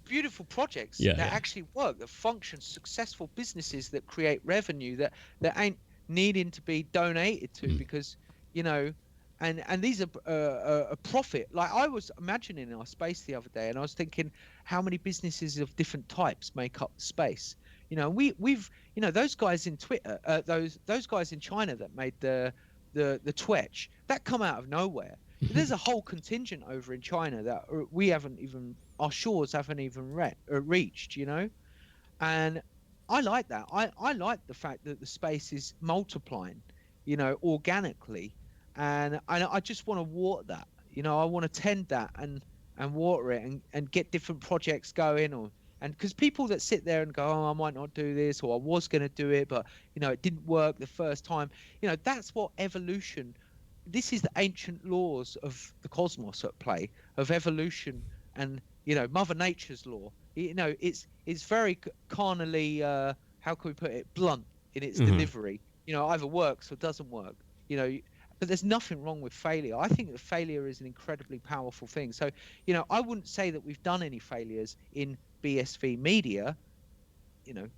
Beautiful projects that actually work, that function, successful businesses that create revenue, that ain't needing to be donated to, because and these are a profit. Like I was imagining our space the other day, and I was thinking how many businesses of different types make up the space. We've those guys in Twitter, those guys in China that made the Twitch, that come out of nowhere. There's a whole contingent over in China that we haven't even, our shores haven't even reached, and I like that. I like the fact that the space is multiplying, organically, and I just want to water that. I want to tend that and water it and get different projects going, and because people that sit there and go, oh, I might not do this, or I was going to do it, but it didn't work the first time. That's what evolution. This is the ancient laws of the cosmos at play, of evolution, and Mother Nature's law. It's very carnally, how can we put it, blunt in its delivery. Either works or doesn't work. But there's nothing wrong with failure. I think that failure is an incredibly powerful thing. So I wouldn't say that we've done any failures in BSV media,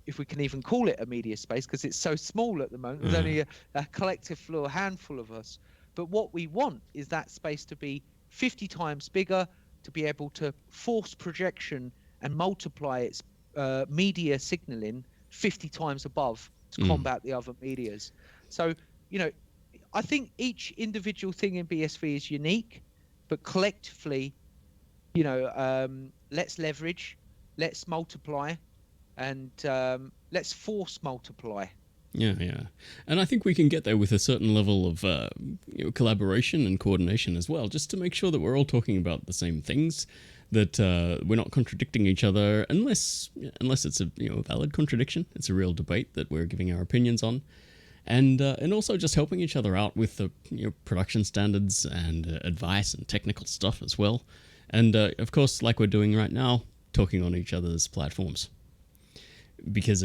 if we can even call it a media space, because it's so small at the moment. There's only a collective little handful of us. But what we want is that space to be 50 times bigger, to be able to force projection and multiply its media signaling 50 times above to combat the other medias. So, I think each individual thing in BSV is unique, but collectively, let's leverage, let's multiply, and let's force multiply. Yeah. And I think we can get there with a certain level of collaboration and coordination as well, just to make sure that we're all talking about the same things, that we're not contradicting each other, unless it's a valid contradiction. It's a real debate that we're giving our opinions on. And also just helping each other out with the production standards and advice and technical stuff as well. And of course, like we're doing right now, talking on each other's platforms. Because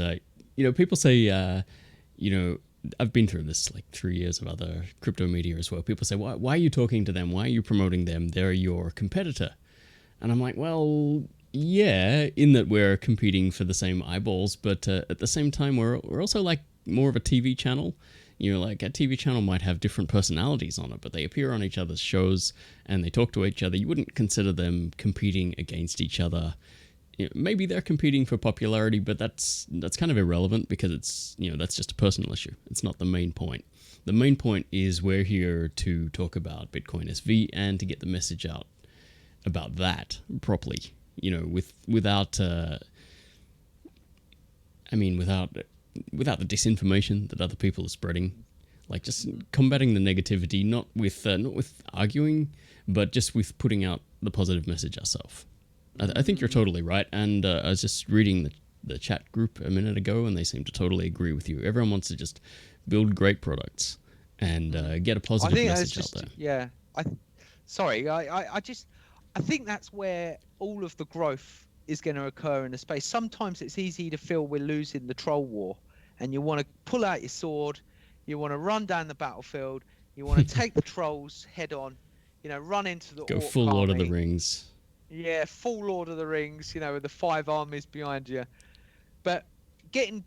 people say I've been through this like 3 years of other crypto media as well. People say, why are you talking to them? Why are you promoting them? They're your competitor. And I'm like, well, yeah, in that we're competing for the same eyeballs, but at the same time, we're also like more of a TV channel. Like a TV channel might have different personalities on it, but they appear on each other's shows and they talk to each other. You wouldn't consider them competing against each other. Maybe they're competing for popularity, but that's kind of irrelevant, because it's that's just a personal issue. It's not the main point. The main point is we're here to talk about Bitcoin SV and to get the message out about that properly. Without the disinformation that other people are spreading, like just combating the negativity, not with arguing, but just with putting out the positive message ourselves. I think you're totally right, and I was just reading the chat group a minute ago, and they seem to totally agree with you. Everyone wants to just build great products and get a positive message out there. Yeah, I think that's where all of the growth is going to occur in the space. Sometimes it's easy to feel we're losing the troll war, and you want to pull out your sword, you want to run down the battlefield, you want to take the trolls head on, run into the Go full Lord of the Rings. Yeah, full Lord of the Rings, with the 5 armies behind you. But getting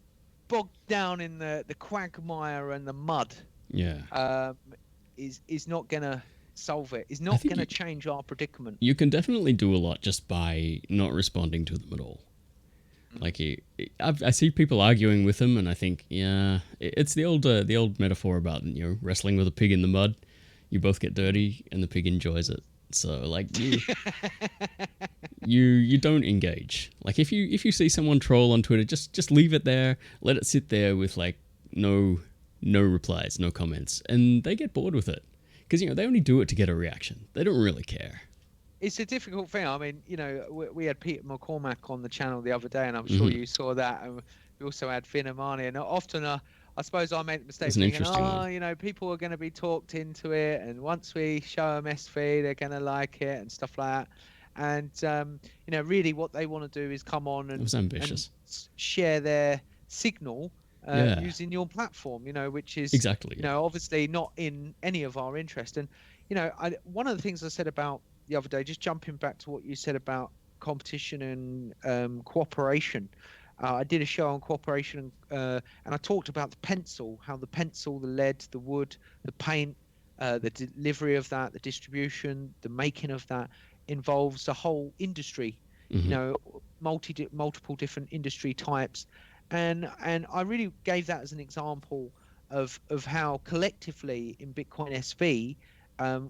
bogged down in the quagmire and the mud, is not going to solve it. Is not going to change our predicament. You can definitely do a lot just by not responding to them at all. Like I see people arguing with them, and I think, it's the old metaphor about wrestling with a pig in the mud. You both get dirty, and the pig enjoys it. So like you don't engage. Like if you see someone troll on Twitter, just leave it there, let it sit there with like no replies, no comments, and they get bored with it, because they only do it to get a reaction. They don't really care. It's a difficult thing. I mean, we had Peter McCormack on the channel the other day, and I'm sure you saw that. And we also had Finn Amani, and often I suppose I make the mistake thinking, people are going to be talked into it, and once we show them SV, they're going to like it and stuff like that. And really, what they want to do is come on and share their signal using your platform, which is exactly, obviously not in any of our interest. And one of the things I said about the other day, just jumping back to what you said about competition and cooperation. I did a show on cooperation, and I talked about the pencil, how the pencil, the lead, the wood, the paint, the delivery of that, the distribution, the making of that involves a whole industry, Mm-hmm. you know, multiple different industry types, and I really gave that as an example of how collectively in Bitcoin SV,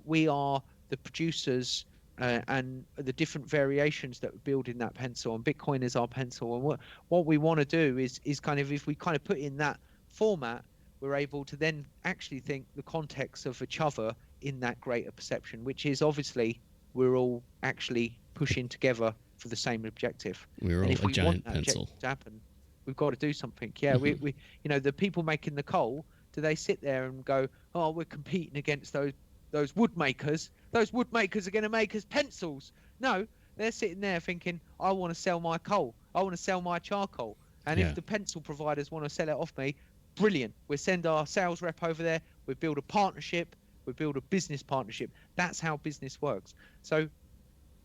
we are the producers. And the different variations that we build in that pencil, and Bitcoin is our pencil. And what we want to do is kind of, if we kind of put in that format, we're able to then actually think the context of each other in that greater perception, which is obviously we're all actually pushing together for the same objective. We're And all if a we want giant that pencil. objective to happen, we've got to do something. Yeah, Mm-hmm. we you know, the people making the coal, do they sit there and go, oh, we're competing against those wood makers? Those wood makers are going to make us pencils. No, they're sitting there thinking, I want to sell my coal. I want to sell my charcoal. And Yeah. if the pencil providers want to sell it off me, brilliant. We send our sales rep over there. We build a partnership. We build a business partnership. That's how business works. So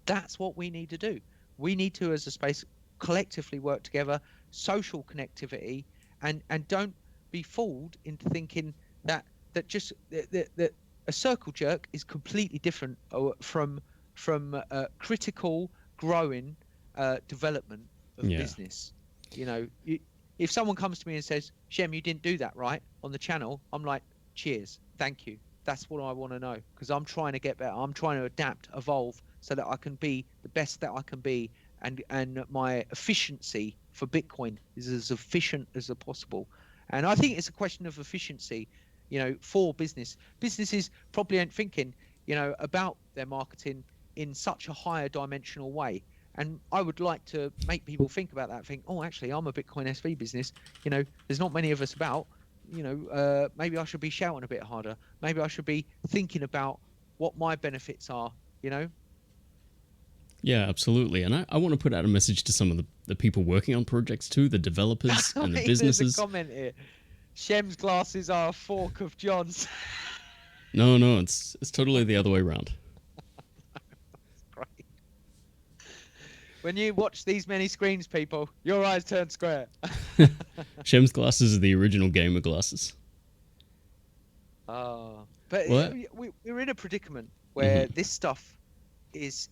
that's what we need to do. We need to, as a space, collectively work together, social connectivity, and don't be fooled into thinking that just that a circle jerk is completely different from critical growing development of Yeah. business. You know, if someone comes to me and says, Shem, you didn't do that right on the channel, I'm like, cheers, thank you. That's what I want to know, because I'm trying to get better. I'm trying to adapt, evolve, so that I can be the best that I can be, and my efficiency for Bitcoin is as efficient as possible. And I think it's a question of efficiency, you know, for business. Businesses probably aren't thinking, you know, about their marketing in such a higher dimensional way. And I would like to make people think about that. Think, oh, actually, I'm a Bitcoin SV business. You know, there's not many of us about. You know, maybe I should be shouting a bit harder. Maybe I should be thinking about what my benefits are. You know. Yeah, absolutely. And I want to put out a message to some of the people working on projects too, the developers and the There's a businesses. comment here. Shem's glasses are a fork of John's. No, it's totally the other way around. Great. When you watch these many screens, people, your eyes turn square. Shem's glasses are the original gamer glasses. But What? we're in a predicament where this stuff is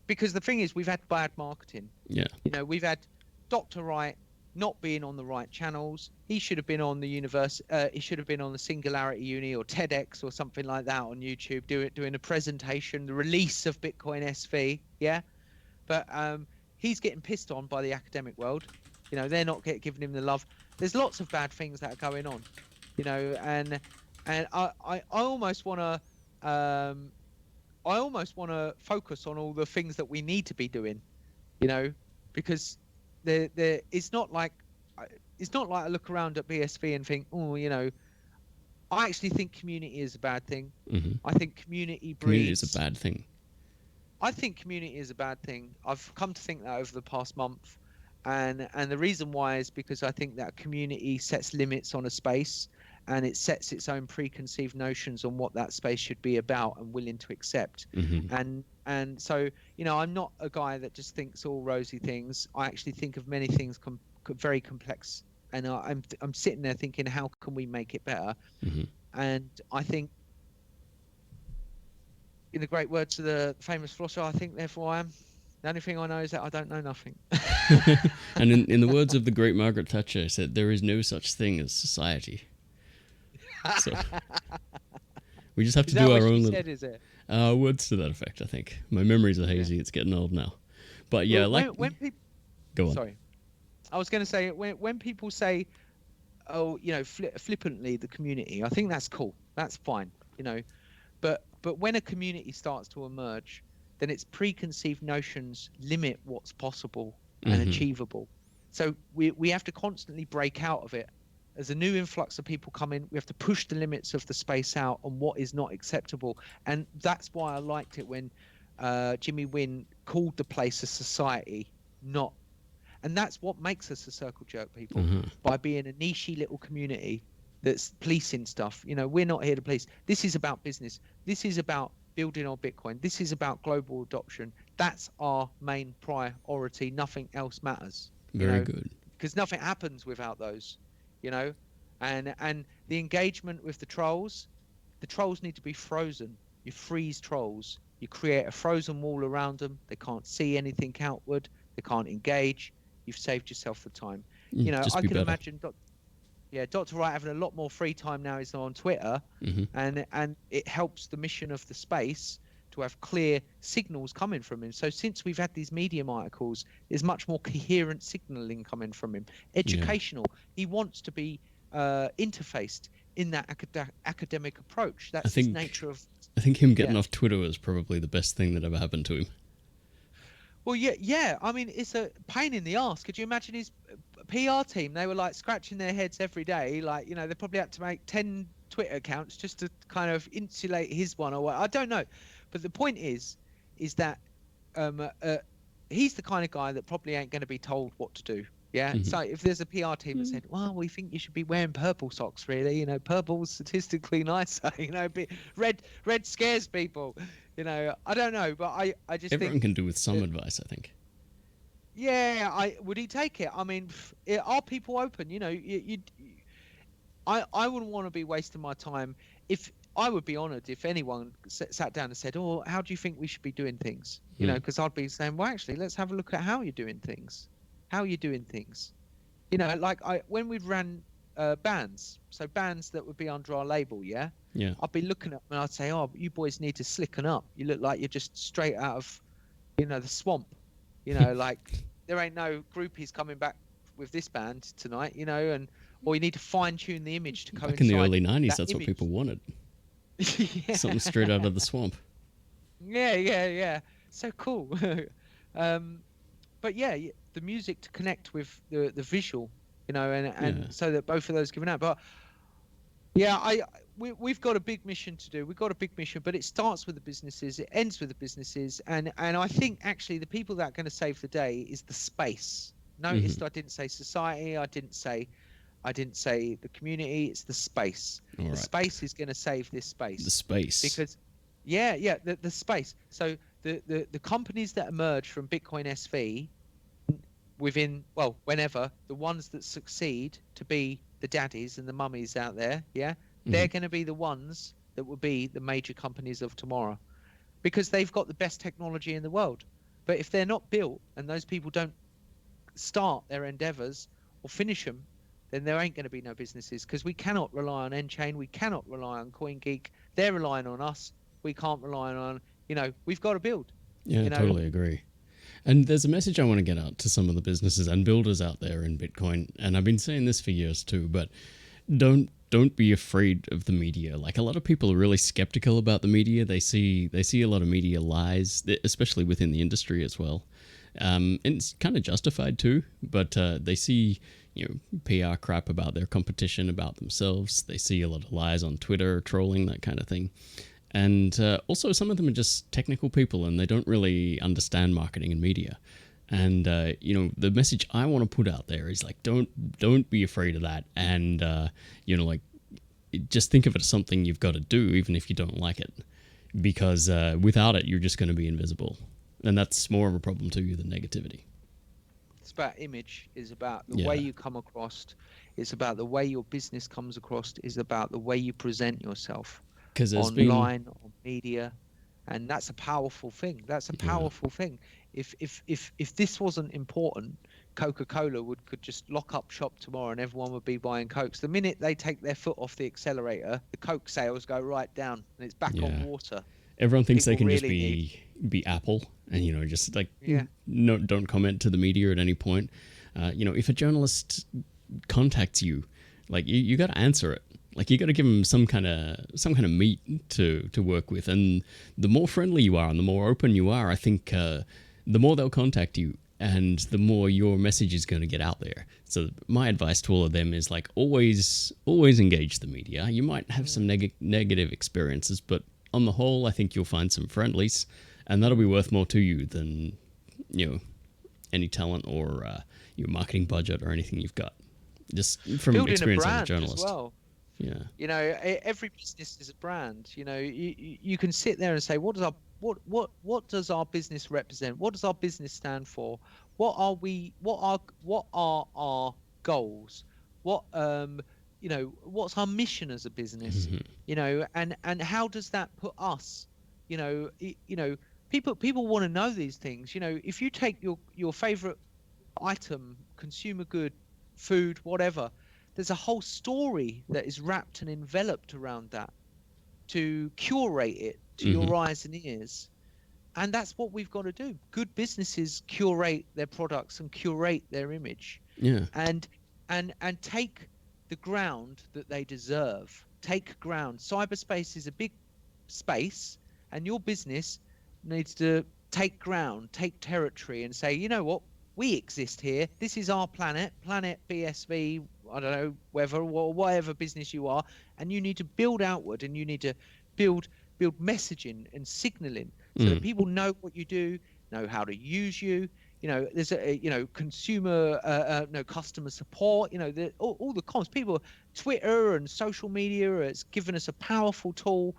because the thing is, we've had bad marketing. Yeah. You know, we've had Dr. Wright not being on the right channels. He should have been on the he should have been on the Singularity Uni or TEDx or something like that on YouTube, doing a presentation, the release of Bitcoin SV. Yeah. But he's getting pissed on by the academic world. You know, they're not giving him the love. There's lots of bad things that are going on. You know, and I almost want to focus on all the things that we need to be doing. You know, because it's not like I look around at BSV and think, oh, you know, I actually think community is a bad thing. Mm-hmm. I think community breeds. Community is a bad thing. I think community is a bad thing. I've come to think that over the past month, and the reason why is because I think that community sets limits on a space, and it sets its own preconceived notions on what that space should be about and willing to accept. Mm-hmm. And so, you know, I'm not a guy that just thinks all rosy things. I actually think of many things very complex, and I'm sitting there thinking, how can we make it better? Mm-hmm. And I think, in the great words of the famous philosopher, I think, therefore I am. The only thing I know is that I don't know nothing. And in the words of the great Margaret Thatcher, said, there is no such thing as society. So we just have to do our own said, is it? words to that effect, I think. My memories are hazy. Yeah. It's getting old now. But yeah, well, when people... Go on. Sorry. I was going to say, when people say, oh, you know, flippantly, the community, I think that's cool. That's fine, you know. But when a community starts to emerge, then its preconceived notions limit what's possible and achievable. So we have to constantly break out of it. As a new influx of people come in, we have to push the limits of the space out on what is not acceptable. And that's why I liked it when Jimmy Wynn called the place a society, not. And that's what makes us a circle jerk, people, by being a niche little community that's policing stuff. You know, we're not here to police. This is about business. This is about building our Bitcoin. This is about global adoption. That's our main priority. Nothing else matters. Very good. Because nothing happens without those, you know. And the engagement with the trolls, the trolls need to be frozen. You freeze trolls. You create a frozen wall around them. They can't see anything outward. They can't engage. You've saved yourself the time. You know, Just I be can better. imagine Dr. Wright having a lot more free time now. He's on Twitter, and it helps the mission of the space to have clear signals coming from him. So since we've had these Medium articles, there's much more coherent signaling coming from him. Educational. He wants to be interfaced in that academic approach. That's the nature of. I think him getting off Twitter was probably the best thing that ever happened to him. Well, yeah. I mean, it's a pain in the ass. Could you imagine his PR team? They were like scratching their heads every day. Like, you know, they probably had to make 10 Twitter accounts just to kind of insulate his one or what. I don't know. But the point is that he's the kind of guy that probably ain't going to be told what to do. Yeah. So if there's a PR team that said, well, we think you should be wearing purple socks, really, you know, purple's statistically nicer, you know, red scares people, you know, I don't know, but I just everyone think can do with some advice, I think. Yeah, would he take it? I mean, are people open? You know, I wouldn't want to be wasting my time. If I would be honoured if anyone sat down and said, "Oh, how do you think we should be doing things?" You know, because I'd be saying, "Well, actually, let's have a look at how you're doing things. How you're doing things." You know, like when we ran bands, so bands that would be under our label, yeah. I'd be looking at them and I'd say, "Oh, you boys need to slicken up. You look like you're just straight out of, you know, the swamp. You know, like there ain't no groupies coming back with this band tonight, you know, or you need to fine tune the image to coincide." Back in the early 90s, that's image. what people wanted. Something straight out of the swamp. Yeah. So cool. But yeah, the music to connect with the visual, you know, and so that both of those given out. But yeah, we've got a big mission to do. We've got a big mission, but it starts with the businesses, it ends with the businesses, and I think actually the people that are going to save the day is the space. Notice I didn't say society, I didn't say the community, it's the space. All the space is going to save this space. The space. Because the space. So the companies that emerge from Bitcoin SV whenever, the ones that succeed to be the daddies and the mummies out there, they're going to be the ones that will be the major companies of tomorrow, because they've got the best technology in the world. But if they're not built and those people don't start their endeavors or finish them, then there ain't going to be no businesses, because we cannot rely on Enchain, we cannot rely on CoinGeek. They're relying on us. We can't rely on, you know, we've got to build. Yeah, totally agree. And there's a message I want to get out to some of the businesses and builders out there in Bitcoin, and I've been saying this for years too, but don't be afraid of the media. Like, a lot of people are really skeptical about the media. They see a lot of media lies, especially within the industry as well. And it's kind of justified too, but they see, you know, PR crap about their competition, about themselves. They see a lot of lies on Twitter, trolling, that kind of thing. And also some of them are just technical people and they don't really understand marketing and media. And, you know, the message I want to put out there is like, don't be afraid of that. And, you know, like, just think of it as something you've got to do, even if you don't like it, because without it, you're just going to be invisible. And that's more of a problem to you than negativity. It's about image, is about the way you come across. It's about the way your business comes across. It's about the way you present yourself online, on media. And that's a powerful thing. That's a powerful thing. If this wasn't important, Coca-Cola could just lock up shop tomorrow and everyone would be buying Cokes. The minute they take their foot off the accelerator, the Coke sales go right down and it's back on water. Everyone thinks they can really just be Apple and, you know, just like, don't comment to the media at any point. You know, if a journalist contacts you, like, you got to answer it. Like, you got to give them some kind of meat to work with. And the more friendly you are and the more open you are, I think the more they'll contact you and the more your message is going to get out there. So my advice to all of them is, like, always engage the media. You might have some negative experiences, but on the whole, I think you'll find some friendlies, and that'll be worth more to you than, you know, any talent or your marketing budget or anything you've got. Just from building experience a brand as a journalist. As well. Yeah. You know, every business is a brand. You know, you can sit there and say, what does our business represent? What does our business stand for? What are our goals? What you know, what's our mission as a business, Mm-hmm. you know, and how does that put us, you know, people want to know these things. You know, if you take your favorite item, consumer good, food, whatever, there's a whole story that is wrapped and enveloped around that to curate it to Mm-hmm. your eyes and ears. And that's what we've got to do. Good businesses curate their products and curate their image, Yeah. and take the ground that they deserve. Take ground. Cyberspace is a big space, and your business needs to take ground, take territory, and say, you know what, we exist here. This is our planet, planet BSV. I don't know whether or whatever business you are, and you need to build outward, and you need to build messaging and signaling so that people know what you do, know how to use you. You know, there's consumer, customer support. You know, all the comms. People, Twitter and social media, it's given us a powerful tool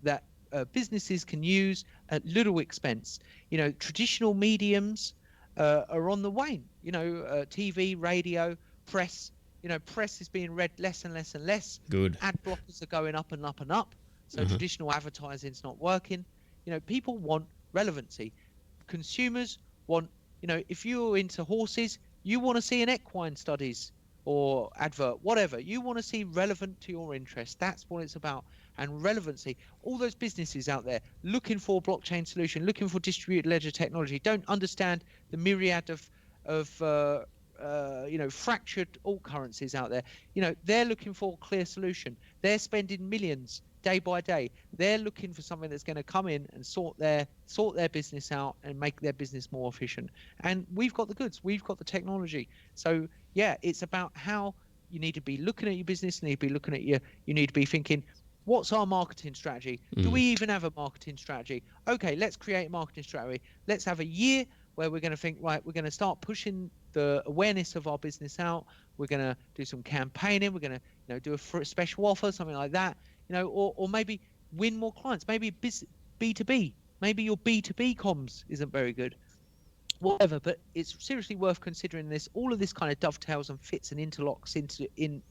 that businesses can use at little expense. You know, traditional mediums are on the wane. You know, TV, radio, press. You know, press is being read less and less and less. Good. Ad blockers are going up and up and up. So traditional advertising's not working. You know, people want relevancy. Consumers want, you know, if you're into horses, you want to see an equine studies or advert, whatever. You want to see relevant to your interest. That's what it's about. And relevancy. All those businesses out there looking for blockchain solution, looking for distributed ledger technology, don't understand the myriad of fractured alt currencies out there. You know, they're looking for a clear solution. They're spending millions day by day. They're looking for something that's going to come in and sort their business out and make their business more efficient. And we've got the goods. We've got the technology. So yeah, it's about how you need to be looking at your business. You need to be looking at you need to be thinking, what's our marketing strategy? Do we even have a marketing strategy? Okay, let's create a marketing strategy. Let's have a year where we're going to think, right, we're going to start pushing the awareness of our business out. We're going to do some campaigning. We're going to, do a special offer, something like that. You know, or maybe win more clients. Maybe B2B. Maybe your B2B comms isn't very good. Whatever, but it's seriously worth considering this. All of this kind of dovetails and fits and interlocks and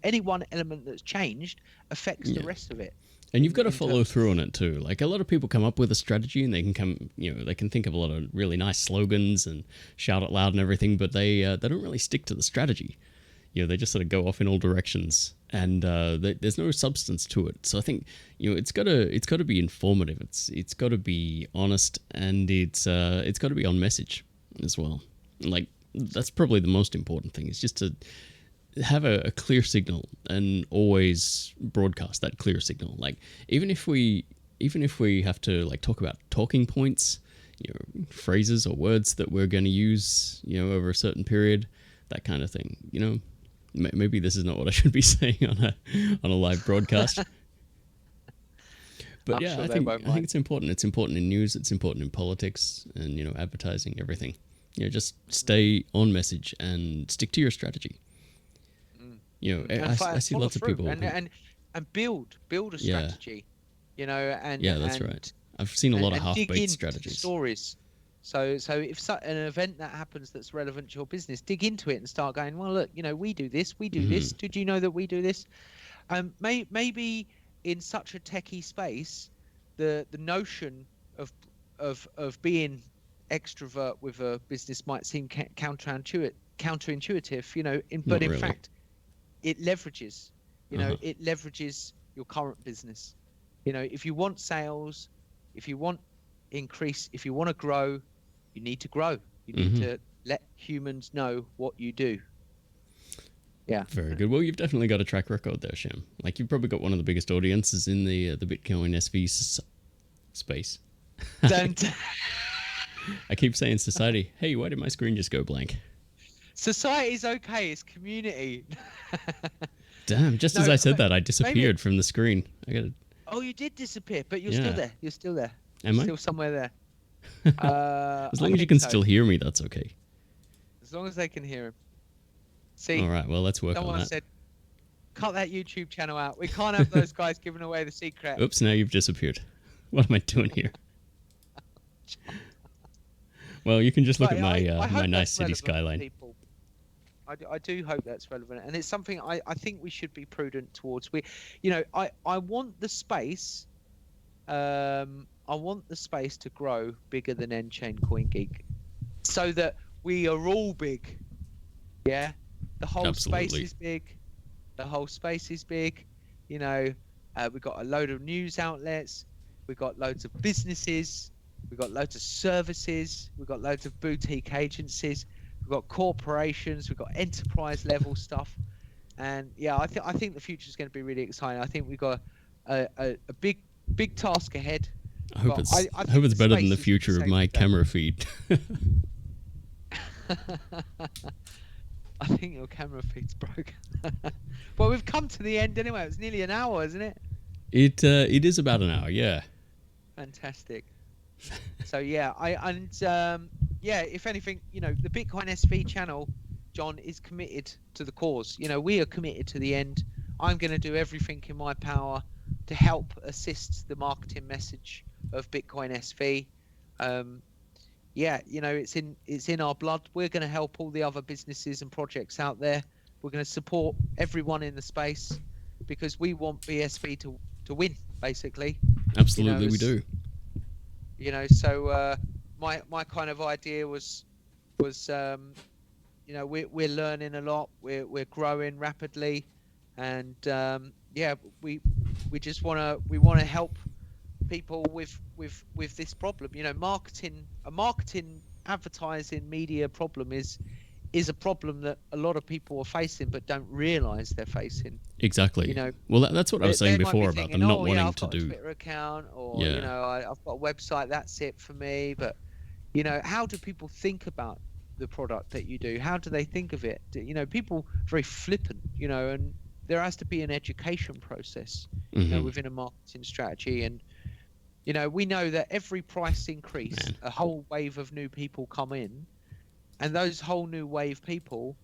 any one element that's changed affects the rest of it. And you've got to follow through on it too. Like, a lot of people come up with a strategy and they can think of a lot of really nice slogans and shout it loud and everything, but they don't really stick to the strategy. You know, they just sort of go off in all directions, and there's no substance to it. So I think, it's got to be informative. It's got to be honest, and it's got to be on message as well. Like, that's probably the most important thing. Is just to have a clear signal and always broadcast that clear signal. Like, even if we have to like talk about talking points, phrases or words that we're going to use, over a certain period, that kind of thing. Maybe this is not what I should be saying on a live broadcast. But yeah, I think it's important. It's important in news. It's important in politics and advertising, everything. Just stay on message and stick to your strategy. I see lots of people and build a strategy. That's right. I've seen a lot of half-baked strategies. Stories. So if an event that happens that's relevant to your business, dig into it and start going, well, look, we do this, this. Did you know that we do this? Maybe in such a techie space, the notion of being extrovert with a business might seem counterintuitive, but in fact, it leverages. It leverages your current business. If you want sales, if you want increase, if you want to grow, you need to grow. You need to let humans know what you do. Yeah. Very good. Well, you've definitely got a track record there, Shem. Like, you've probably got one of the biggest audiences in the Bitcoin SV space. Don't. I keep saying society. Hey, why did my screen just go blank? Society's okay. It's community. Damn! Just as I said that, I disappeared from the screen. Oh, you did disappear, but you're still there. You're still there. Am I? Still somewhere there. As long as you can still hear me, that's okay. As long as they can hear him. See. All right. Well, let's work on that. Someone said, "Cut that YouTube channel out. We can't have those guys giving away the secret." Oops! Now you've disappeared. What am I doing here? Well, you can just look at my nice city skyline. I do hope that's relevant, and it's something I think we should be prudent towards. I want the space. I want the space to grow bigger than N-Chain CoinGeek, so that we are all big. Yeah, the whole space Absolutely. is big. The whole space is big. We've got a load of news outlets. We've got loads of businesses. We've got loads of services. We've got loads of boutique agencies. We've got corporations. We've got enterprise level stuff. And yeah, I think the future is going to be really exciting. I think we've got a big task ahead. I hope But it's I I hope it's better than space the is future of safe my with that. camera feed. I think your camera feed's broken. Well, we've come to the end anyway. It was nearly an hour, isn't it? It is about an hour, yeah. Fantastic. So yeah, if anything, the Bitcoin SV channel, John, is committed to the cause. We are committed to the end. I'm going to do everything in my power to help assist the marketing message of Bitcoin SV. It's in our blood. We're going to help all the other businesses and projects out there. We're going to support everyone in the space because we want BSV to win, basically. Absolutely, we do. So my kind of idea was we're learning a lot. We're growing rapidly, and we just want to help people with this problem. Marketing, advertising, media problem is a problem that a lot of people are facing but don't realize they're facing. Exactly. Well, that's what I was saying They might be before about thinking, them not oh, yeah, wanting I've to got a do. Twitter account, or Yeah. I've got a website, that's it for me. But how do people think about the product that you do? How do they think of it? People are very flippant, and there has to be an education process within a marketing strategy. And we know that every price increase, a whole wave of new people come in, and those whole new wave people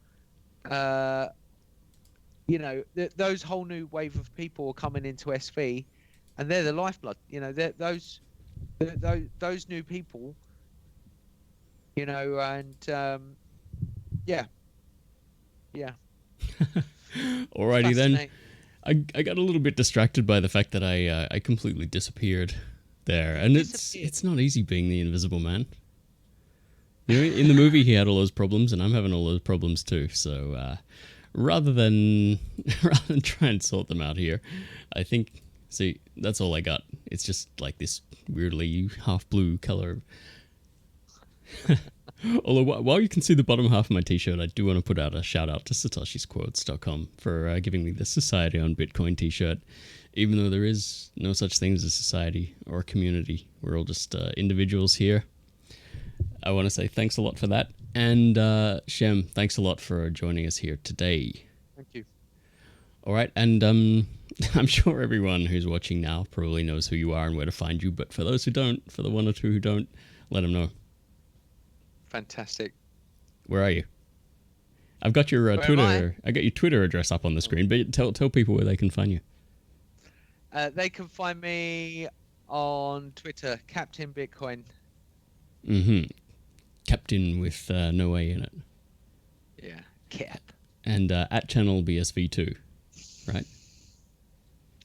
those whole new wave of people are coming into SV, and they're the lifeblood. Those new people. Yeah. Alrighty then. I got a little bit distracted by the fact that I completely disappeared there, and it's not easy being the Invisible Man. In the movie he had all those problems, and I'm having all those problems too. So rather than try and sort them out here, I think that's all I got. It's just like this weirdly half blue color. Although while you can see the bottom half of my t-shirt, I do want to put out a shout out to satoshisquotes.com for giving me the Society on Bitcoin t-shirt. Even though there is no such thing as a society or a community, we're all just individuals here. I want to say thanks a lot for that. And Shem, thanks a lot for joining us here today. Thank you. All right, and I'm sure everyone who's watching now probably knows who you are and where to find you, but for those who don't, for the one or two who don't, let them know. Fantastic. Where are you? I've got your Twitter. I got your Twitter address up on the screen, but tell people where they can find you. They can find me on Twitter, Captain Bitcoin. Captain with no A in it. Yeah, Cap. And at channel BSV2, right?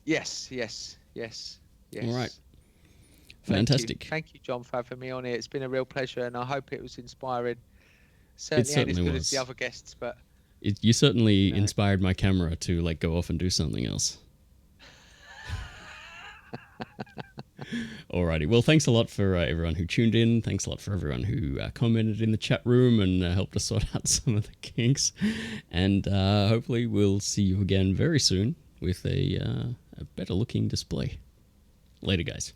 Yes. All right. Fantastic. Thank you, John, for having me on here. It's been a real pleasure, and I hope it was inspiring. Certainly ain't as good as the other guests, but you certainly inspired my camera to go off and do something else. Alrighty. Well, thanks a lot for everyone who tuned in. Thanks a lot for everyone who commented in the chat room and helped us sort out some of the kinks. And hopefully we'll see you again very soon with a better looking display. Later, guys.